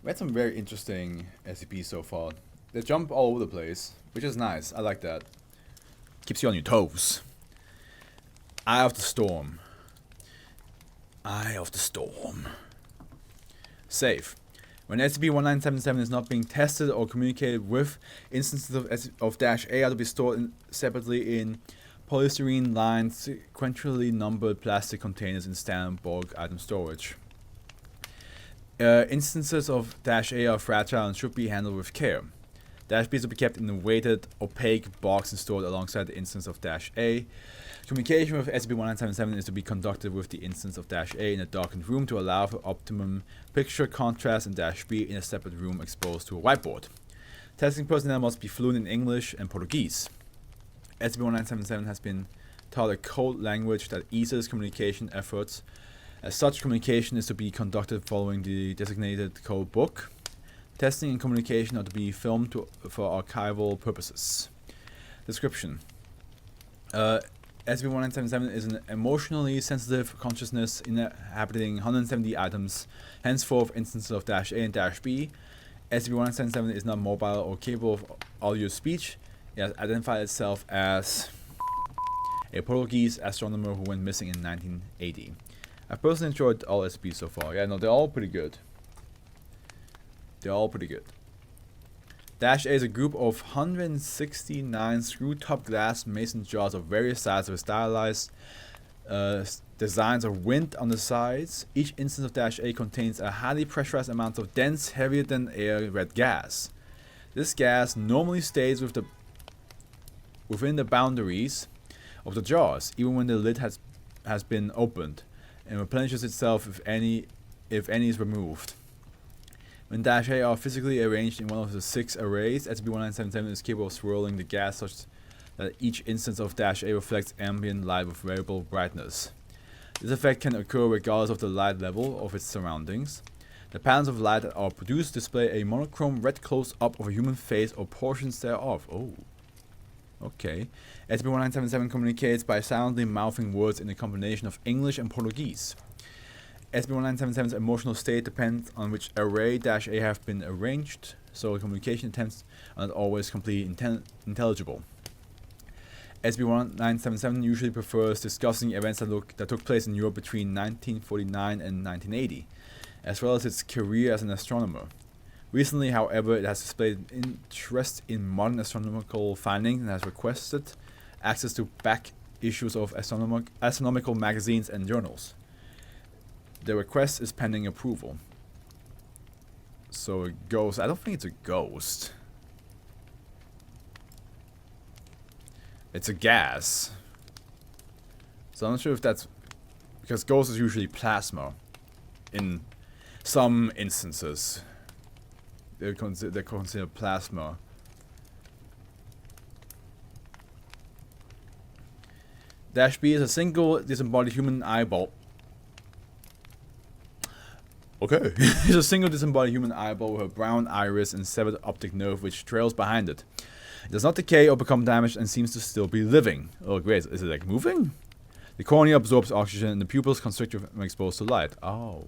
We had some very interesting SCPs so far. They jump all over the place, which is nice. I like that. Keeps you on your toes. Eye of the Storm. Eye of the Storm. Save. When SCP-1977 is not being tested or communicated with, instances of -A are to be stored separately in polystyrene-lined, sequentially numbered plastic containers in standard bulk item storage. Instances of -A are fragile and should be handled with care. -B is to be kept in a weighted, opaque box and stored alongside the instance of -A. Communication with SCP-1977 is to be conducted with the instance of -A in a darkened room to allow for optimum picture contrast, and -B in a separate room exposed to a whiteboard. Testing personnel must be fluent in English and Portuguese. SCP-1977 has been taught a code language that eases communication efforts. As such, communication is to be conducted following the designated code book. Testing and communication are to be filmed for archival purposes. Description. SCP-1977 is an emotionally sensitive consciousness inhabiting 170 items, henceforth instances of -A and -B. SCP-1977 is not mobile or capable of audio speech. It has identified itself as a Portuguese astronomer who went missing in 1980. I personally enjoyed all SCPs so far. Yeah, no, they're all pretty good. They're all pretty good. -A is a group of 169 screw-top glass mason jars of various sizes with stylized designs of wind on the sides. Each instance of -A contains a highly pressurized amount of dense, heavier than air red gas. This gas normally stays within the boundaries of the jars, even when the lid has been opened, and replenishes itself if any is removed. When -A are physically arranged in one of the 6 arrays, SCP-1977 is capable of swirling the gas such that each instance of -A reflects ambient light with variable brightness. This effect can occur regardless of the light level of its surroundings. The patterns of light that are produced display a monochrome red close-up of a human face or portions thereof. Oh. Okay. SCP-1977 communicates by silently mouthing words in a combination of English and Portuguese. SCP-1977's emotional state depends on which array -A have been arranged, so communication attempts are not always completely intelligible. SCP-1977 usually prefers discussing events that took place in Europe between 1949 and 1980, as well as its career as an astronomer. Recently, however, it has displayed interest in modern astronomical findings and has requested access to back issues of astronomical magazines and journals. The request is pending approval. So a ghost. I don't think it's a ghost. It's a gas. So I'm not sure if that's because ghost is usually plasma. In some instances, they're considered plasma. -B is a single disembodied human eyeball. Okay. It's a single disembodied human eyeball with a brown iris and severed optic nerve which trails behind it. It does not decay or become damaged and seems to still be living. Oh great, is it like moving? The cornea absorbs oxygen and the pupils constrict when exposed to light. Oh.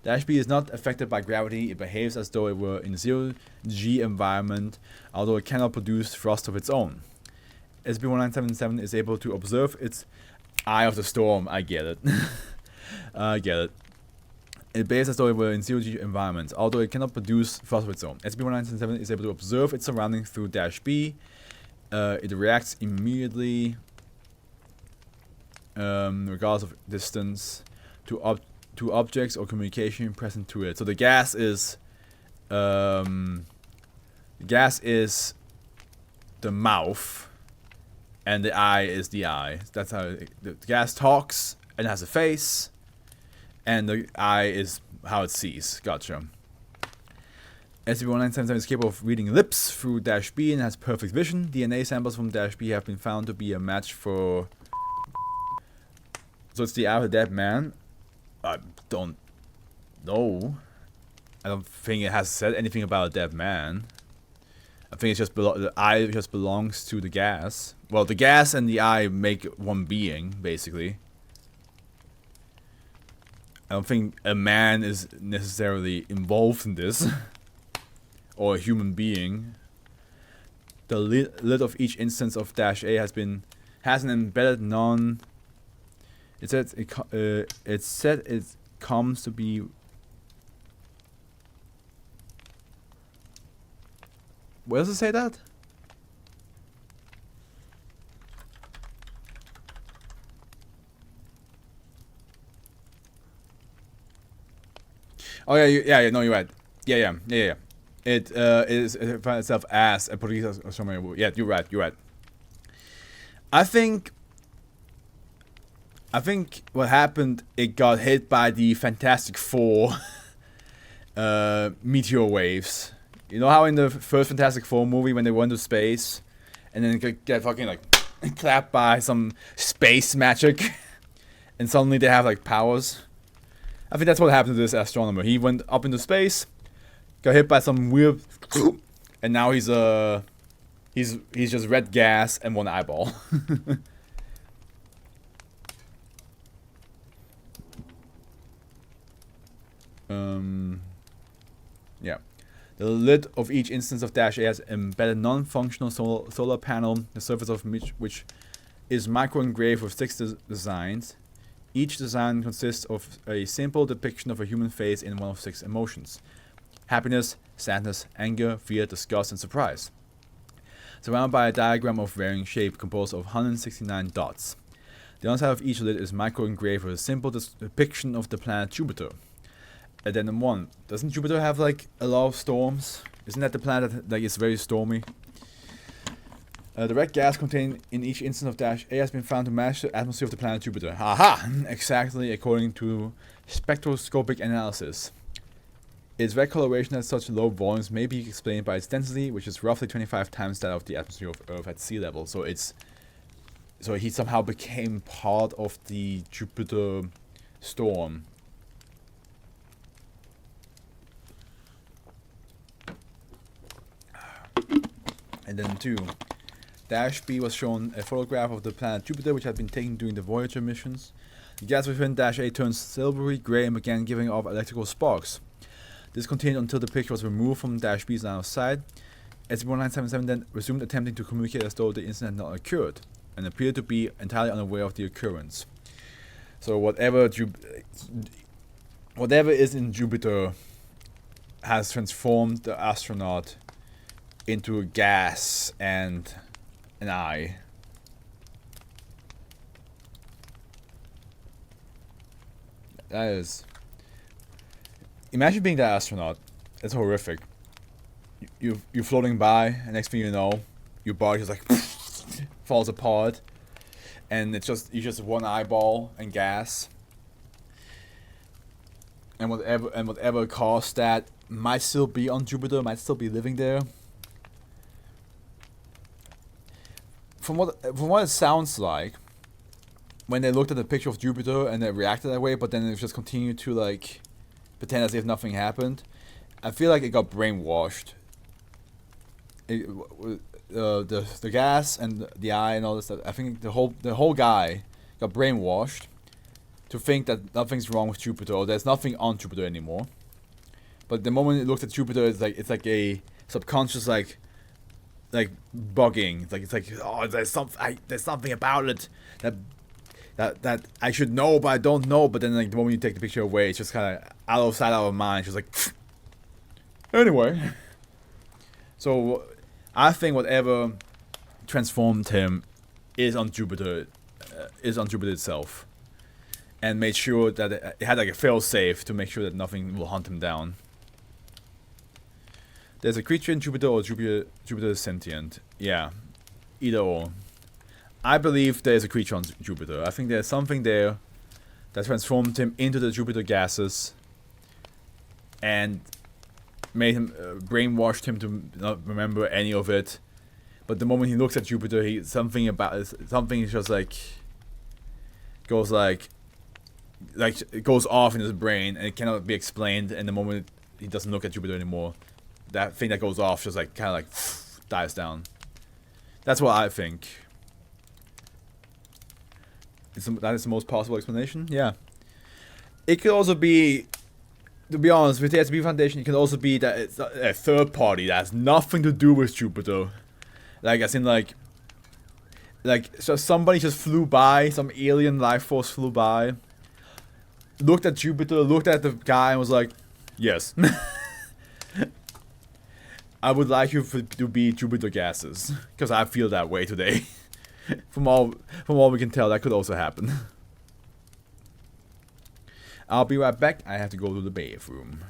-B is not affected by gravity. It behaves as though it were in a zero-G environment, although it cannot produce thrust of its own. SCP-1977 is able to observe its Eye of the Storm. I get it. I get it. It behaves as though it were in zero-G environments, although it cannot produce thrust of its own. SCP-1977 is able to observe its surroundings through -B. It reacts immediately, regardless of distance, to objects or communication present to it. So the gas is, the mouth, and the eye is the eye. That's how the gas talks and has a face. And the eye is how it sees. Gotcha. SCP-1977 is capable of reading lips through -B and has perfect vision. DNA samples from -B have been found to be a match for... So it's the eye of a dead man? I don't know. I don't think it has said anything about a dead man. I think it's just the eye just belongs to the gas. Well, the gas and the eye make one being, basically. I don't think a man is necessarily involved in this, or a human being. The lid of each instance of -A has an embedded non. It said it comes to be. Where does it say that? Oh yeah, no, you're right. Yeah. It is by itself as a police or something. Yeah, you're right. I think what happened, it got hit by the Fantastic Four meteor waves. You know how in the first Fantastic Four movie when they went to space and then get fucking like clapped by some space magic and suddenly they have like powers? I think that's what happened to this astronomer. He went up into space, got hit by some weird, and now he's just red gas and one eyeball. Yeah. The lid of each instance of -A has embedded non-functional solar panel, the surface of which is micro-engraved with 6 designs. Each design consists of a simple depiction of a human face in one of 6 emotions: happiness, sadness, anger, fear, disgust, and surprise. Surrounded by a diagram of varying shape composed of 169 dots. The underside of each lid is micro-engraved with a simple depiction of the planet Jupiter. Addendum 1. Doesn't Jupiter have like a lot of storms? Isn't that the planet that like, is very stormy? The red gas contained in each instance of -A has been found to match the atmosphere of the planet Jupiter. Aha! Exactly according to spectroscopic analysis. Its red coloration at such low volumes may be explained by its density, which is roughly 25 times that of the atmosphere of Earth at sea level. So he somehow became part of the Jupiter storm. And then 2. -B was shown a photograph of the planet Jupiter, which had been taken during the Voyager missions. The gas within -A turned silvery gray and began giving off electrical sparks. This continued until the picture was removed from -B's line of sight. SCP-1977 then resumed attempting to communicate as though the incident had not occurred, and appeared to be entirely unaware of the occurrence. So whatever is in Jupiter has transformed the astronaut into a gas and an eye. That is... Imagine being that astronaut. It's horrific. You're floating by, and next thing you know, your body just like falls apart, and you're just one eyeball and gas. And whatever caused that might still be on Jupiter, might still be living there. From what it sounds like, when they looked at the picture of Jupiter and they reacted that way, but then it just continued to like pretend as if nothing happened, I feel like it got brainwashed. The gas and the eye and all this stuff. I think the whole guy got brainwashed to think that nothing's wrong with Jupiter, or there's nothing on Jupiter anymore. But the moment it looks at Jupiter, it's like a subconscious like bugging. It's like oh, there's something about it that I should know, but I don't know. But then like the moment you take the picture away, it's just kind of out of sight, out of mind. It's just like anyway. So I think whatever transformed him is on Jupiter itself, and made sure that it had like a fail-safe to make sure that nothing will hunt him down. There's a creature in Jupiter, or Jupiter is sentient. Yeah, either or. I believe there's a creature on Jupiter. I think there's something there that transformed him into the Jupiter gases and made him brainwashed him to not remember any of it. But the moment he looks at Jupiter, something is just like goes it goes off in his brain, and it cannot be explained. And the moment he doesn't look at Jupiter anymore, that thing that goes off just like kind of like dies down. That's what I think. That is the most possible explanation. Yeah. It could also be, to be honest, with the SCP Foundation, it can also be that it's a third party that has nothing to do with Jupiter. Like, as in, like so somebody just flew by, some alien life force flew by, looked at Jupiter, looked at the guy, and was like, yes. I would like you to be Jupiter gases, because I feel that way today. from all we can tell, that could also happen. I'll be right back. I have to go to the bathroom.